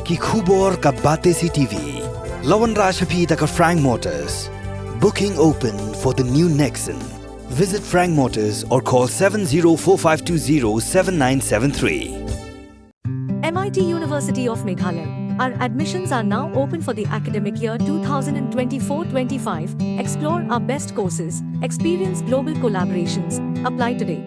ki khubor ka bate CTV. Lawan Rashapi taka Frank Motors. Booking open for the new Nexon. Visit Frank Motors or call 7045207973. MIT University of Meghalaya. Our admissions are now open for the academic year 2024-25. Explore our best courses, experience global collaborations. Apply today.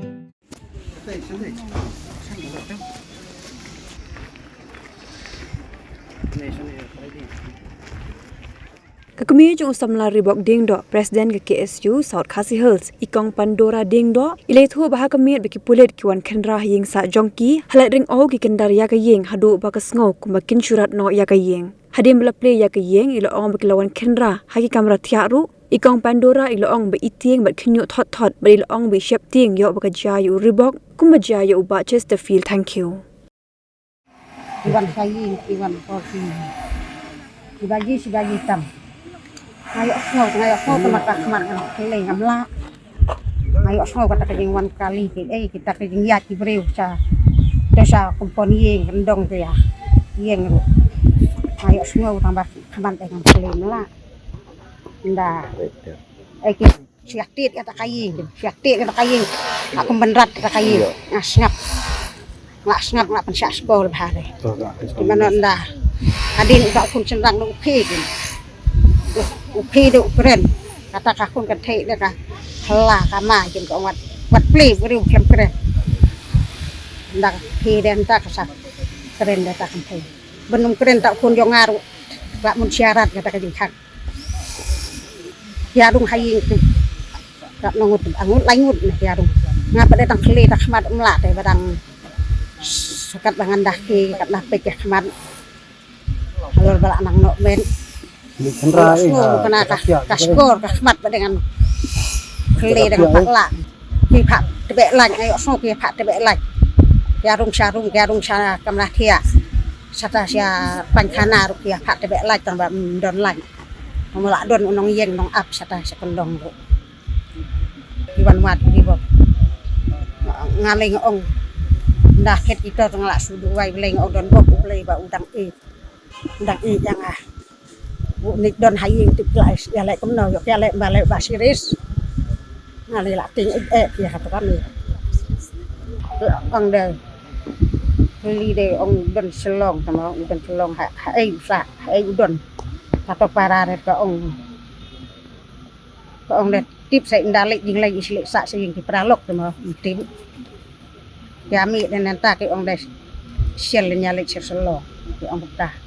Kakumi jung samla ribok ding do President ke KSU South Khasi Hills ikong Pandora ding do ile thu bah kamit beki pulet kiwan khenra ying sa jongki halat ring o ki kendar ya ka yeng hadu ba ka sngo kumakin surat no ya ka yeng hadim bla play ya ka yeng ilo ong beki lawan khenra hagi kamera thiaru ikong Pandora ilo ong be itieng bat khnyu thot thot ba ilo ong be shep ting yo ba ka jayu ribok kumajayu ba Chesterfield. Thank you. Iwan sayi iwan kopi dibagi tam ngayo sngo temakak man kele ngamla ngayo sngo kata kejing wan kali kita kejing ya kibreu sa desa komponi yeng kendong tu ya yeng ru ngayo sngo tambah kaman dengan kele mela nda ki siaktit kata kaying aku benerat kata kaying ngasngap nak pensyak sekolah bahare di mana nda adin tak pun cenderang lu upi du keren kata kakun kan thei dah hela kama jin ko wat play beriu kem keren ndak pi den tak sak keren dah tak thei benum keren tak pun yo ngaru bak mun syarat kata ka jin khak ya dung haying tak nongut angut langut ya dung ngapa datang kle tak khmat mla te badang sekat bangan daki kat lapik ya khmat alur balak nang nok men Kendra kena kaskor khmat dengan kle dengan paklan pi pak tebek lan ayo so pi pak tebek lan ya rung sya kamlah thia sata sia pankhana rupiah pak tebek lan tambah don lan mulak don unong yeng nong ap sata sekondong ru iwan wat ribo ngaleng ong ndah ket kita ngelak sudu wai beleng odon bok play ba udang e yang nik don haying tiplas ya lek kemno yo ya lek balik basiris ngale lak ting ya kata kami ong de li de ong don selong sama ong don selong hai sa hai udon kata parare ka ong de tip sai ndalek jing lai isle sa sing ki pralok sama tim ya mi dan nanta ke ong de sel nyalek selong ki ong betah